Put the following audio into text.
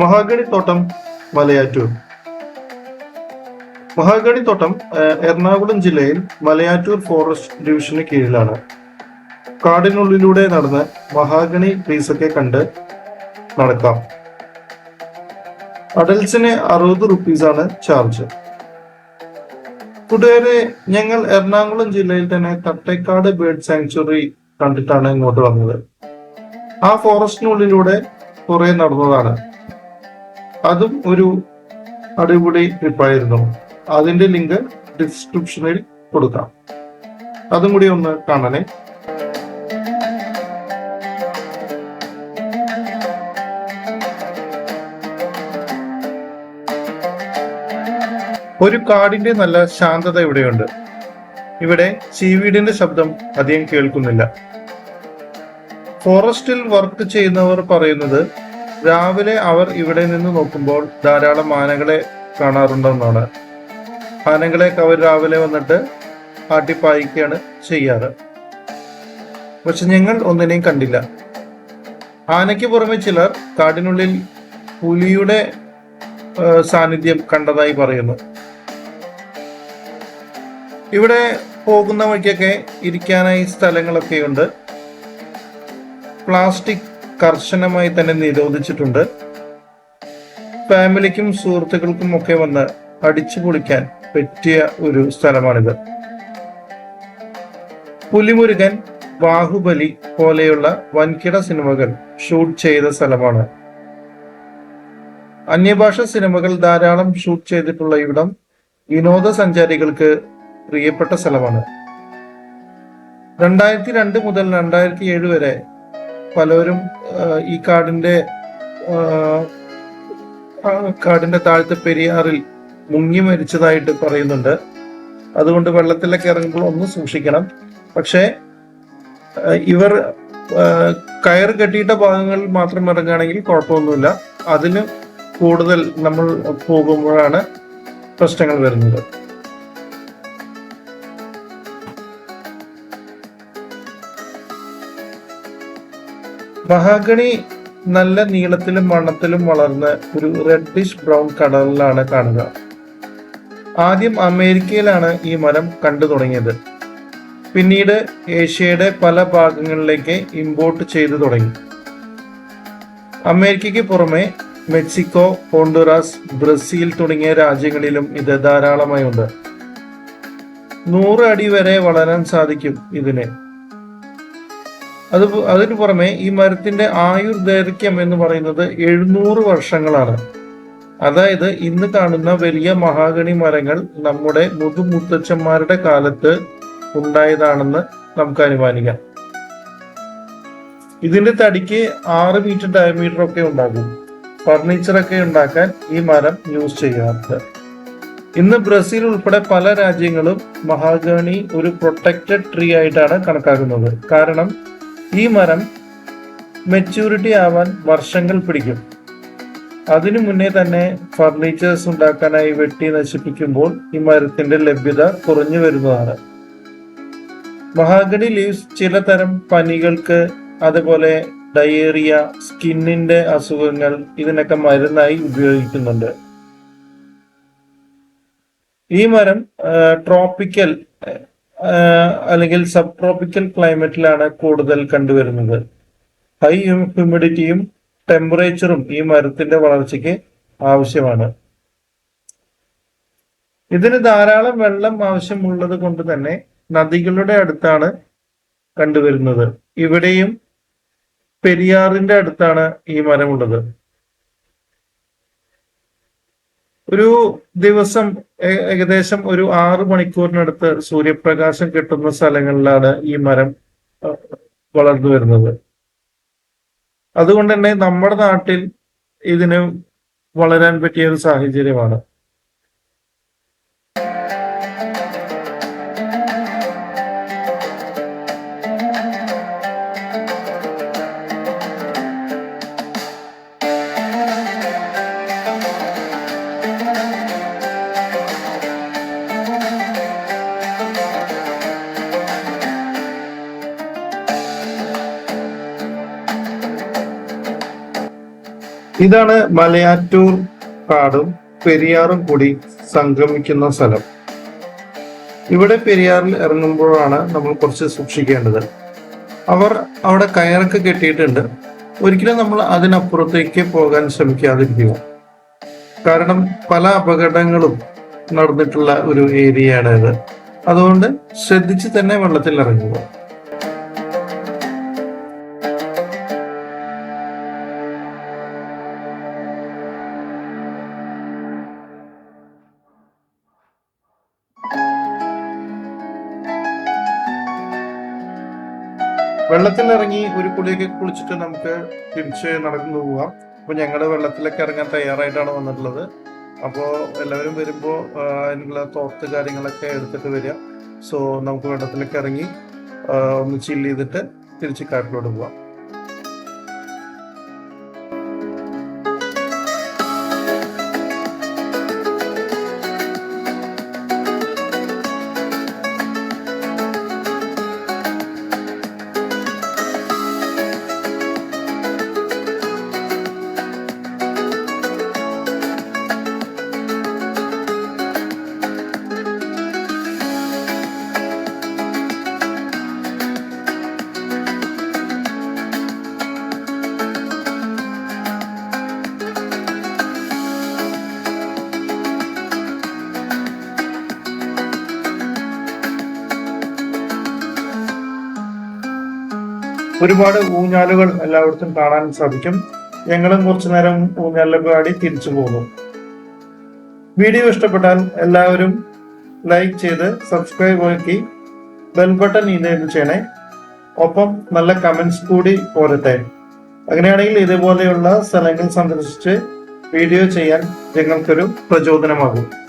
മഹാഗണിത്തോട്ടം മലയാറ്റൂർ. മഹാഗണിത്തോട്ടം എറണാകുളം ജില്ലയിൽ മലയാറ്റൂർ ഫോറസ്റ്റ് ഡിവിഷന് കീഴിലാണ്. കാടിനുള്ളിലൂടെ നടന്ന് മഹാഗണി ട്രീസൊക്കെ കണ്ട് നടക്കാം. അഡൽസിന് 60 റുപ്പീസാണ് ചാർജ്. കൂട്ടുകാരെ, ഞങ്ങൾ എറണാകുളം ജില്ലയിൽ തന്നെ തട്ടേക്കാട് ബേർഡ് സാങ്ച്വറി കണ്ടിട്ടാണ് ഇങ്ങോട്ട് വന്നത്. ആ ഫോറസ്റ്റിനുള്ളിലൂടെ കുറെ നടന്നതാണ്. അതും ഒരു അടിപൊളി ട്രിപ്പായിരുന്നു. അതിന്റെ ലിങ്ക് ഡിസ്ക്രിപ്ഷനിൽ കൊടുക്കാം. അതും കൂടി ഒന്ന് കാണണേ. ഒരു കാടിന്റെ നല്ല ശാന്തത ഇവിടെയുണ്ട്. ഇവിടെ ചീവീടിന്റെ ശബ്ദം അധികം കേൾക്കുന്നില്ല. ഫോറസ്റ്റിൽ വർക്ക് ചെയ്യുന്നവർ പറയുന്നത് രാവിലെ അവർ ഇവിടെ നിന്ന് നോക്കുമ്പോൾ ധാരാളം ആനകളെ കാണാറുണ്ടെന്നാണ്. ആനകളെയൊക്കെ അവർ രാവിലെ വന്നിട്ട് ആട്ടിപ്പായിക്കുകയാണ് ചെയ്യാറ്. പക്ഷെ ഞങ്ങൾ ഒന്നിനെയും കണ്ടില്ല. ആനയ്ക്ക് പുറമെ ചിലർ കാടിനുള്ളിൽ പുലിയുടെ സാന്നിധ്യം കണ്ടതായി പറയുന്നു. ഇവിടെ പോകുന്ന വഴിക്കൊക്കെ ഇരിക്കാനായി സ്ഥലങ്ങളൊക്കെയുണ്ട്. പ്ലാസ്റ്റിക് കർശനമായി തന്നെ നിരോധിച്ചിട്ടുണ്ട്. ഫാമിലിക്കും സുഹൃത്തുക്കൾക്കും ഒക്കെ വന്ന് അടിച്ചു പൊളിക്കാൻ പറ്റിയ ഒരു സ്ഥലമാണിത്. പുലിമുരുകൻ, ബാഹുബലി പോലെയുള്ള വൻകിട സിനിമകൾ ഷൂട്ട് ചെയ്ത സ്ഥലമാണ്. അന്യഭാഷ സിനിമകൾ ധാരാളം ഷൂട്ട് ചെയ്തിട്ടുള്ള ഇവിടം വിനോദസഞ്ചാരികൾക്ക് പ്രിയപ്പെട്ട സ്ഥലമാണ്. 2002 മുതൽ 2007 വരെ പലരും ഈ കാടിന്റെ താഴത്തെ പെരിയാറിൽ മുങ്ങി മരിച്ചതായിട്ട് പറയുന്നുണ്ട്. അതുകൊണ്ട് വെള്ളത്തിലൊക്കെ ഇറങ്ങുമ്പോൾ ഒന്ന് സൂക്ഷിക്കണം. പക്ഷേ ഇവർ കയറ് കെട്ടിയിട്ട ഭാഗങ്ങളിൽ മാത്രം ഇറങ്ങുകയാണെങ്കിൽ കുഴപ്പമൊന്നുമില്ല. അതിന് കൂടുതൽ നമ്മൾ പോകുമ്പോഴാണ് പ്രശ്നങ്ങൾ വരുന്നത്. മഹാഗണി നല്ല നീളത്തിലും വണ്ണത്തിലും വളർന്ന് ഒരു റെഡിഷ് ബ്രൗൺ കളറിലാണ് കാണുക. ആദ്യം അമേരിക്കയിലാണ് ഈ മരം കണ്ടു തുടങ്ങിയത്. പിന്നീട് ഏഷ്യയുടെ പല ഭാഗങ്ങളിലേക്ക് ഇമ്പോർട്ട് ചെയ്തു തുടങ്ങി. അമേരിക്കയ്ക്ക് പുറമെ മെക്സിക്കോ, ഹോണ്ടുറാസ്, ബ്രസീൽ തുടങ്ങിയ രാജ്യങ്ങളിലും ഇത് ധാരാളമായി ഉണ്ട്. 100 അടി വരെ വളരാൻ സാധിക്കും ഇതിന്. അതിനു പുറമെ ഈ മരത്തിന്റെ ആയുർദൈർഘ്യം എന്ന് പറയുന്നത് 700 വർഷങ്ങളാണ്. അതായത് ഇന്ന് കാണുന്ന വലിയ മഹാഗണി മരങ്ങൾ നമ്മുടെ മുതുമുത്തച്ഛന്മാരുടെ കാലത്ത് ഉണ്ടായതാണെന്ന് നമുക്ക് അനുമാനിക്കാം. ഇതിന്റെ തടിക്ക് 6 മീറ്റർ ഡയമീറ്റർ ഒക്കെ ഉണ്ടാകും. ഫർണിച്ചറൊക്കെ ഉണ്ടാക്കാൻ ഈ മരം യൂസ് ചെയ്യാറുണ്ട്. ഇന്ന് ബ്രസീൽ ഉൾപ്പെടെ പല രാജ്യങ്ങളും മഹാഗണി ഒരു പ്രൊട്ടക്റ്റഡ് ട്രീ ആയിട്ടാണ് കണക്കാക്കുന്നത്. കാരണം ഈ മരം മെച്യൂരിറ്റി ആവാൻ വർഷങ്ങൾ പിടിക്കും. അതിനു മുന്നേ തന്നെ ഫർണിച്ചേഴ്സ് ഉണ്ടാക്കാനായി വെട്ടി നശിപ്പിക്കുമ്പോൾ ഈ മരത്തിന്റെ ലഭ്യത കുറഞ്ഞു വരുന്നതാണ്. മഹാഗണി ലീവ്സ് ചിലതരം പനികൾക്ക്, അതുപോലെ ഡയേറിയ, സ്കിന്നിന്റെ അസുഖങ്ങൾ, ഇതിനൊക്കെ മരുന്നായി ഉപയോഗിക്കുന്നുണ്ട്. ഈ മരം ട്രോപ്പിക്കൽ അല്ലെങ്കിൽ സബ് ട്രോപ്പിക്കൽ ക്ലൈമറ്റിലാണ് കൂടുതൽ കണ്ടുവരുന്നത്. ഹൈ ഹ്യൂമിഡിറ്റിയും ടെമ്പറേച്ചറും ഈ മരത്തിന്റെ വളർച്ചയ്ക്ക് ആവശ്യമാണ്. ഇതിന് ധാരാളം വെള്ളം ആവശ്യമുള്ളത് കൊണ്ട് തന്നെ നദികളുടെ അടുത്താണ് കണ്ടുവരുന്നത്. ഇവിടെയും പെരിയാറിന്റെ അടുത്താണ് ഈ മരമുള്ളത്. ഒരു ദിവസം ഏകദേശം ഒരു 6 മണിക്കൂറിനടുത്ത് സൂര്യപ്രകാശം കിട്ടുന്ന സ്ഥലങ്ങളിലാണ് ഈ മരം വളർന്നു വരുന്നത്. അതുകൊണ്ട് തന്നെ നമ്മുടെ നാട്ടിൽ ഇതിന് വളരാൻ പറ്റിയ ഒരു സാഹചര്യമാണ്. ഇതാണ് മലയാറ്റൂർ കാടും പെരിയാറും കൂടി സംഗമിക്കുന്ന സ്ഥലം. ഇവിടെ പെരിയാറിൽ ഇറങ്ങുമ്പോഴാണ് നമ്മൾ കുറച്ച് സൂക്ഷിക്കേണ്ടത്. അവർ അവിടെ കയറൊക്കെ കെട്ടിയിട്ടുണ്ട്. ഒരിക്കലും നമ്മൾ അതിനപ്പുറത്തേക്ക് പോകാൻ ശ്രമിക്കാതിരിക്കുക. കാരണം പല അപകടങ്ങളും നടന്നിട്ടുള്ള ഒരു ഏരിയയാണ് ഇത്. അതുകൊണ്ട് ശ്രദ്ധിച്ച് തന്നെ വെള്ളത്തിൽ ഇറങ്ങുക. വെള്ളത്തിൽ ഇറങ്ങി ഒരു കുളിയൊക്കെ കുളിച്ചിട്ട് നമുക്ക് തിരിച്ച് നടന്നു പോവാം. അപ്പൊ ഞങ്ങള് വെള്ളത്തിലൊക്കെ ഇറങ്ങാൻ തയ്യാറായിട്ടാണ് വന്നിട്ടുള്ളത്. അപ്പോൾ എല്ലാവരും വരുമ്പോൾ അതിനുള്ള തോർത്ത് കാര്യങ്ങളൊക്കെ എടുത്തിട്ട് വരിക. സോ നമുക്ക് വെള്ളത്തിലൊക്കെ ഇറങ്ങി ഒന്ന് ചില്ല് ചെയ്തിട്ട് തിരിച്ച് കാട്ടിലോട്ട് പോവാം. ഒരുപാട് ഊഞ്ഞാലുകൾ എല്ലായിടത്തും കാണാൻ സാധിക്കും. ഞങ്ങളും കുറച്ചു നേരം ഊഞ്ഞാലൊക്കെ ആടി തിരിച്ചു പോകുന്നു. വീഡിയോ ഇഷ്ടപ്പെട്ടാൽ എല്ലാവരും ലൈക്ക് ചെയ്ത് സബ്സ്ക്രൈബ് ആക്കി ബെൽ ബട്ടൺ ഇനേബിൾ ചെയ്യണേ. ഒപ്പം നല്ല കമന്റ്സ് കൂടി പോരട്ടെ. അങ്ങനെയാണെങ്കിൽ ഇതുപോലെയുള്ള സ്ഥലങ്ങൾ സന്ദർശിച്ച് വീഡിയോ ചെയ്യാൻ ഞങ്ങൾക്കൊരു പ്രചോദനമാകും.